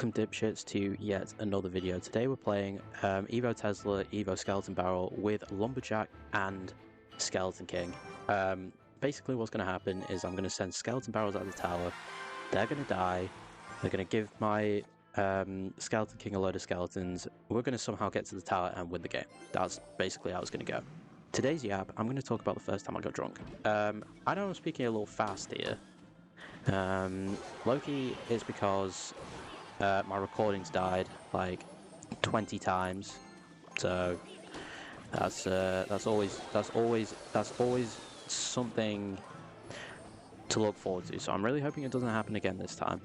Welcome dipshits to yet another video. Today we're playing Evo Tesla, Evo Skeleton Barrel with Lumberjack and Skeleton King. Basically what's going to happen is I'm going to send Skeleton Barrels out of the tower. They're going to die. They're going to give my Skeleton King a load of skeletons. We're going to somehow get to the tower and win the game. That's basically how it's going to go. Today's yap, I'm going to talk about the first time I got drunk. I know I'm speaking a little fast here. Loki is because my recordings died like 20 times, so that's always something to look forward to. So I'm really hoping it doesn't happen again this time.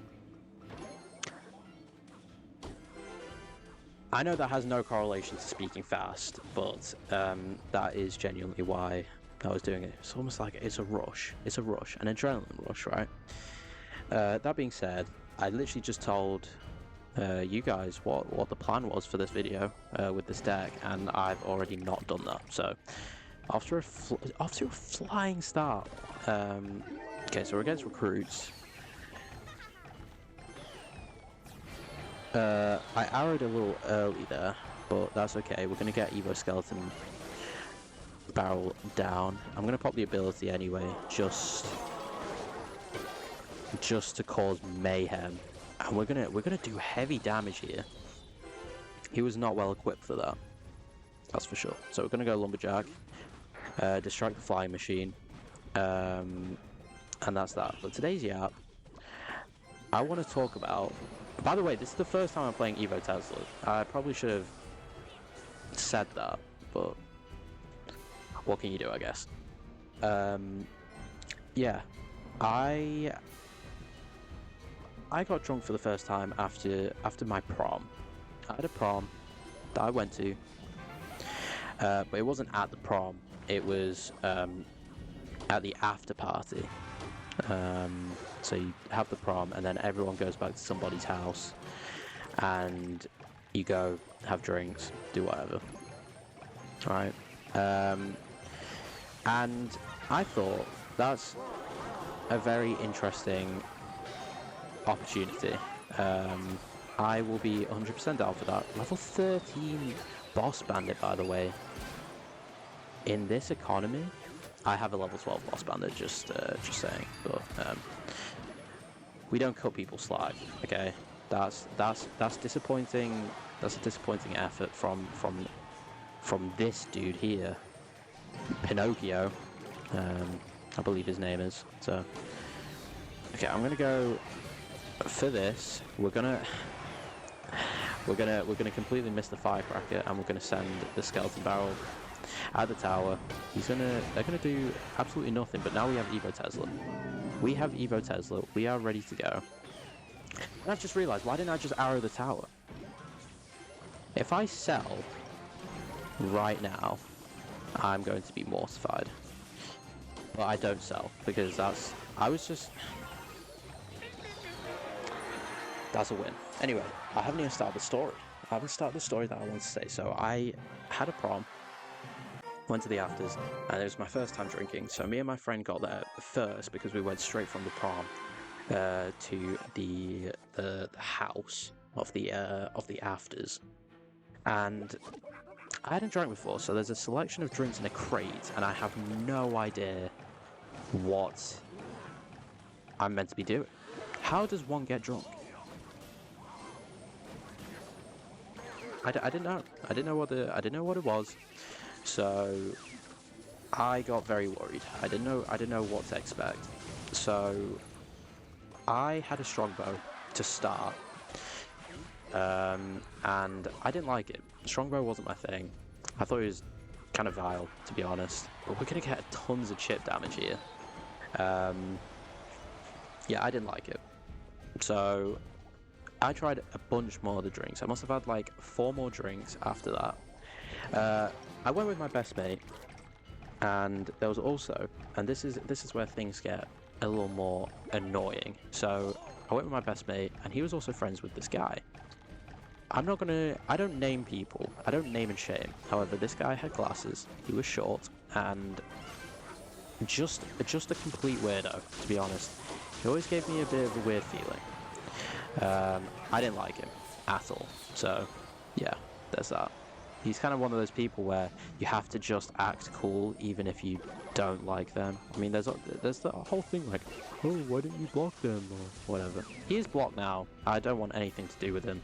I know that has no correlation to speaking fast, but that is genuinely why I was doing it. It's almost like it's a rush. It's a rush, an adrenaline rush, right? That being said, I literally just told you guys what the plan was for this video with this deck, and I've already not done that. So after a flying start. Okay, so we're against recruits. I arrowed a little early there, but that's okay. We're gonna get Evo Skeleton Barrel down. I'm gonna pop the ability anyway, just to cause mayhem. And we're gonna do heavy damage here. He was not well equipped for that, that's for sure. So we're gonna go Lumberjack, distract the flying machine, and that's that. But today's yap, I want to talk about. By the way, this is the first time I'm playing Evo Tesla. I probably should have said that, but what can you do, I guess. Yeah, I got drunk for the first time after my prom. I had a prom that I went to, but it wasn't at the prom. It was at the after party. So you have the prom, and then everyone goes back to somebody's house, and you go have drinks, do whatever. Right? And I thought that's a very interesting opportunity. I will be 100% down for that. Level 13 boss bandit, by the way. In this economy, I have a level 12 boss bandit. Just saying. But we don't cut people slack. Okay, that's disappointing. That's a disappointing effort from this dude here, Pinocchio. I believe his name is. So okay, I'm gonna go. For this, we're gonna completely miss the firecracker, and we're gonna send the skeleton barrel at the tower. They're gonna do absolutely nothing. But now we have Evo Tesla. We have Evo Tesla. We are ready to go. And I've just realized, why didn't I just arrow the tower? If I sell right now, I'm going to be mortified. But I don't sell because that's a win. Anyway, I haven't even started the story. I haven't started the story that I want to say. So I had a prom, went to the afters, and it was my first time drinking. So me and my friend got there first because we went straight from the prom to the house of the afters. And I hadn't drank before, so there's a selection of drinks in a crate, and I have no idea what I'm meant to be doing. How does one get drunk? I didn't know. I didn't know what it was. So I got very worried. I didn't know what to expect. So I had a strongbow to start, and I didn't like it. Strongbow wasn't my thing. I thought it was kind of vile, to be honest. But we're gonna get tons of chip damage here. Yeah, I didn't like it. So I tried a bunch more of the drinks. I must have had like 4 more drinks after that. I went with my best mate, and there was also, and this is where things get a little more annoying. So I went with my best mate, and he was also friends with this guy. I don't name people. I don't name and shame. However, this guy had glasses. He was short, and just a complete weirdo, to be honest. He always gave me a bit of a weird feeling. I didn't like him at all. So, yeah, there's that. He's kind of one of those people where you have to just act cool even if you don't like them. I mean, there's the whole thing like, oh, why didn't you block them or whatever. He is blocked now. I don't want anything to do with him.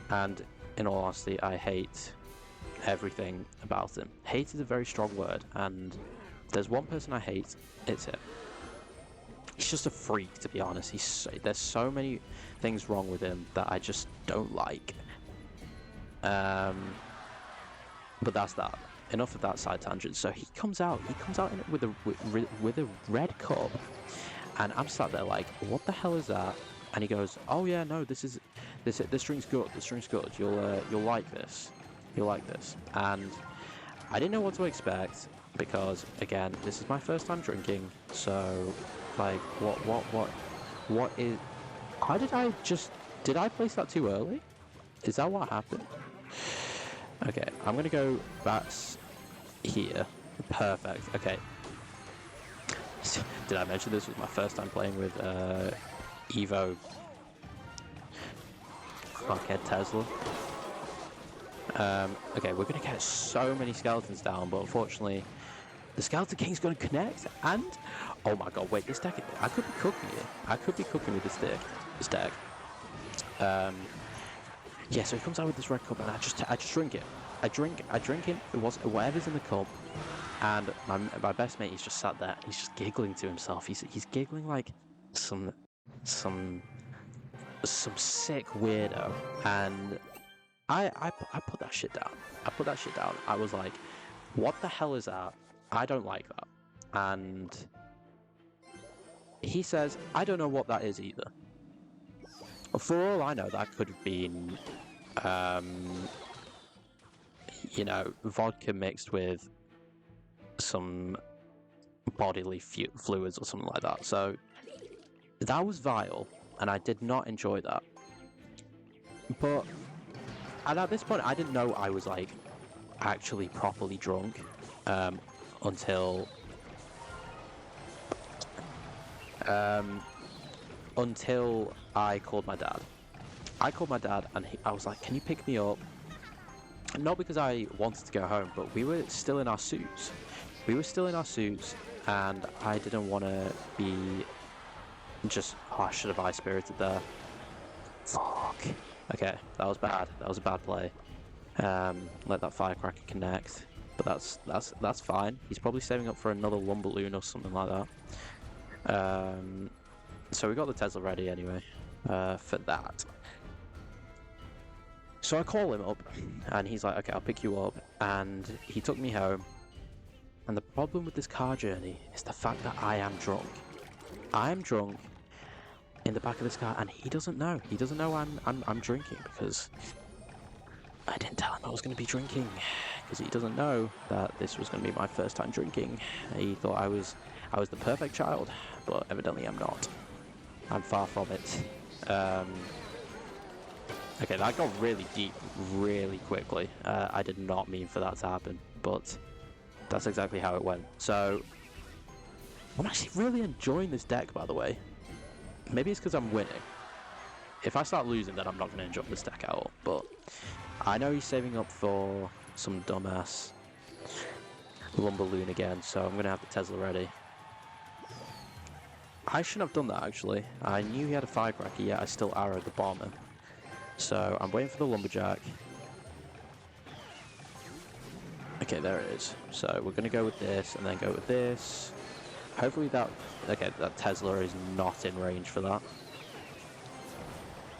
And in all honesty, I hate everything about him. Hate is a very strong word, and there's one person I hate, it's him. He's just a freak, to be honest. There's so many things wrong with him that I just don't like. But that's that. Enough of that side tangent. So he comes out in it with a red cup, and I'm sat there like, what the hell is that? And he goes, oh yeah, no, this drink's good. This drink's good. You'll like this. You'll like this. And I didn't know what to expect because again, this is my first time drinking. So like, what is? How did I place that too early? Is that what happened? Okay, I'm gonna go. That's here. Perfect. Okay. Did I mention this was my first time playing with Evo? Fuckhead Tesla. Okay, we're gonna get so many skeletons down, but unfortunately, the Skeleton King's gonna connect. And oh my god, wait, this deck. I could be cooking it. I could be cooking with this deck. Yeah, so he comes out with this red cup, and I just drink it. I drink it. It was whatever's in the cup, and my best mate, he's just sat there. He's just giggling to himself. He's giggling like some sick weirdo. And I put that shit down. I was like, what the hell is that? I don't like that. And he says, I don't know what that is either. For all I know, that could have been, you know, vodka mixed with some bodily fluids or something like that. So that was vile, and I did not enjoy that. But and at this point, I didn't know I was like actually properly drunk until I called my dad. And I was like, can you pick me up? Not because I wanted to go home, but we were still in our suits. And I didn't want to be just, oh, I should have high-spirited there. Fuck. Okay, that was bad. That was a bad play. Let that firecracker connect. But that's fine. He's probably saving up for another Lumberloon or something like that. So we got the Tesla ready anyway, for that. So I call him up, and he's like, okay, I'll pick you up, and he took me home. And the problem with this car journey is the fact that I am drunk. I am drunk in the back of this car, and he doesn't know. He doesn't know I'm drinking because I didn't tell him I was going to be drinking. Because he doesn't know that this was going to be my first time drinking. He thought I was the perfect child, but evidently I'm not. I'm far from it. Okay, that got really deep really quickly. I did not mean for that to happen, but that's exactly how it went. So I'm actually really enjoying this deck, by the way. Maybe it's because I'm winning. If I start losing, then I'm not going to enjoy this deck at all. But I know he's saving up for some dumbass Lumberloon again, so I'm going to have the Tesla ready. I shouldn't have done that, actually. I knew he had a firecracker, yet I still arrowed the bomber. So I'm waiting for the Lumberjack. Okay, there it is. So we're going to go with this, and then go with this. Hopefully that Tesla is not in range for that.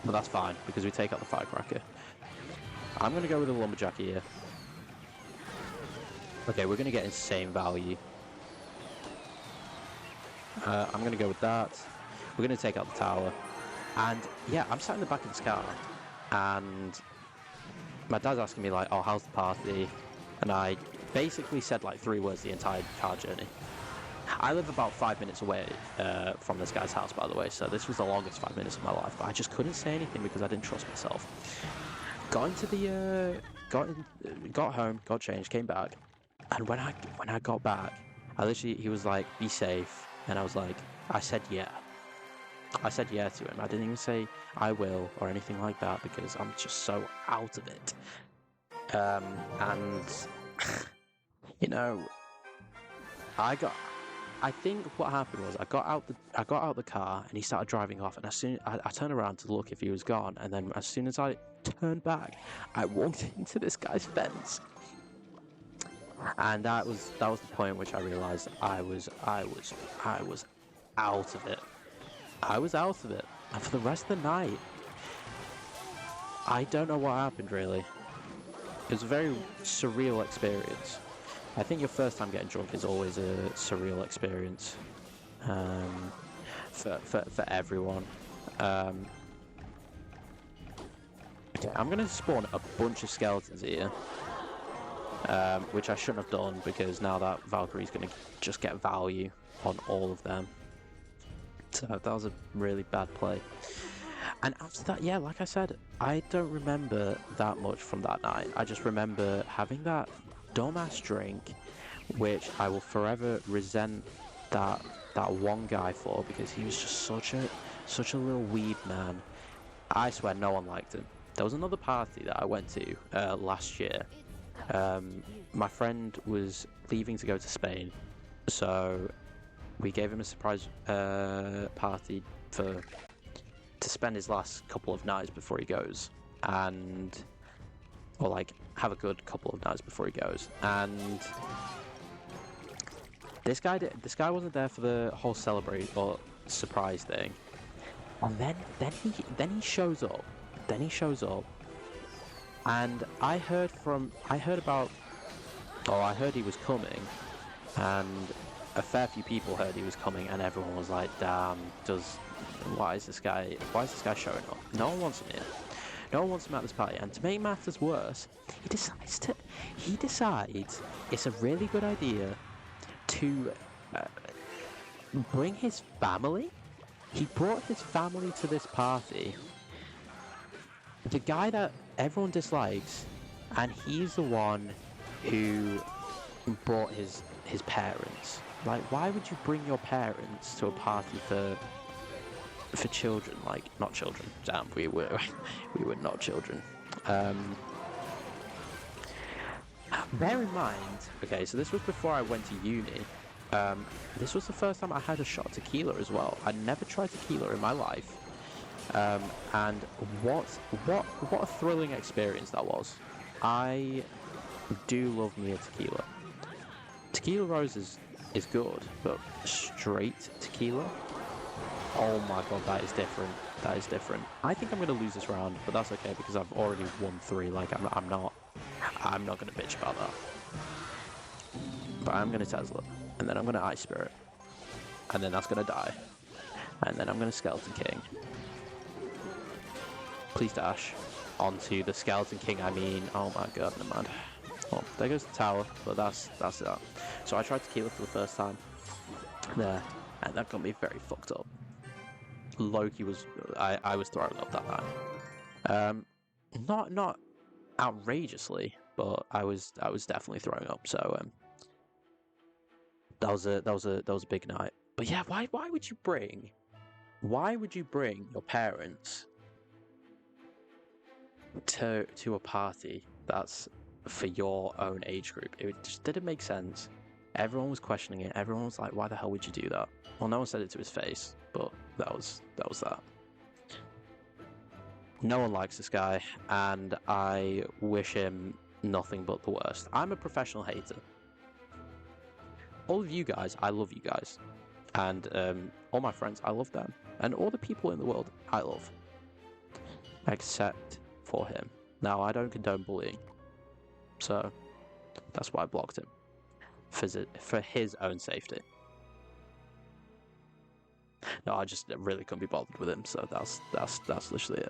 But that's fine, because we take out the firecracker. I'm going to go with the Lumberjack here. Okay, we're going to get insane value. I'm going to go with that. We're going to take out the tower. And yeah, I'm sat in the back of this car, and my dad's asking me like, oh, how's the party? And I basically said like 3 words the entire car journey. I live about 5 minutes away from this guy's house, by the way, so this was the longest 5 minutes of my life, but I just couldn't say anything because I didn't trust myself. Got into the, got home, got changed, came back, and when I got back, he was like, be safe, and I was like, I said yeah. I said yeah to him. I didn't even say I will or anything like that because I'm just so out of it. And you know, I think what happened was I got out the car and he started driving off, and as soon I turned around to look if he was gone, and then as soon as I turned back, I walked into this guy's fence, and that was the point at which I realized I was out of it. I was out of it, and for the rest of the night, I don't know what happened really. It was a very surreal experience. I think your first time getting drunk is always a surreal experience for everyone. Okay, I'm going to spawn a bunch of skeletons here, which I shouldn't have done because now that Valkyrie's going to just get value on all of them. So that was a really bad play. And after that, yeah, like I said, I don't remember that much from that night. I just remember having that dumbass drink, which I will forever resent that one guy for, because he was just such a little weeb man. I swear no one liked him. There was another party that I went to last year. My friend was leaving to go to Spain, so we gave him a surprise party to spend his last couple of nights before he goes, or like have a good couple of nights before he goes. And this guy wasn't there for the whole celebrate or surprise thing. And then he shows up. And I heard he was coming, and a fair few people heard he was coming, and everyone was like, damn, why is this guy showing up? No one wants him here. No one wants him at this party. And to make matters worse, he decides it's a really good idea to bring his family. He brought his family to this party. The guy that everyone dislikes, and he's the one who brought his parents. Like, why would you bring your parents to a party for children? Like, not children. Damn, we were not children. Bear in mind, okay, so this was before I went to uni. This was the first time I had a shot of tequila as well. I'd never tried tequila in my life. And what a thrilling experience that was. I do love me a tequila. Tequila Rose is good, but straight tequila, oh my god, that is different. I think I'm going to lose this round, but that's okay because I've already won 3. Like, I'm not going to bitch about that. But I'm going to Tesla, and then I'm going to Ice Spirit, and then that's going to die, and then I'm going to Skeleton King. Please dash onto the Skeleton King. I mean, oh my god, never mind. Well, there goes the tower, but that's that. So I tried tequila for the first time there, and that got me very fucked up. Loki was, I was throwing up that night. Not outrageously, but I was definitely throwing up. So that was a big night. But yeah, why would you bring your parents to a party that's for your own age group? It just didn't make sense. Everyone was questioning it. Everyone was like, why the hell would you do that? Well, no one said it to his face, but that was that. No one likes this guy, and I wish him nothing but the worst. I'm a professional hater. All of you guys, I love you guys. And all my friends, I love them. And all the people in the world, I love. Except for him. Now, I don't condone bullying. So, that's why I blocked him. For his own safety. No, I just really couldn't be bothered with him, so that's literally it.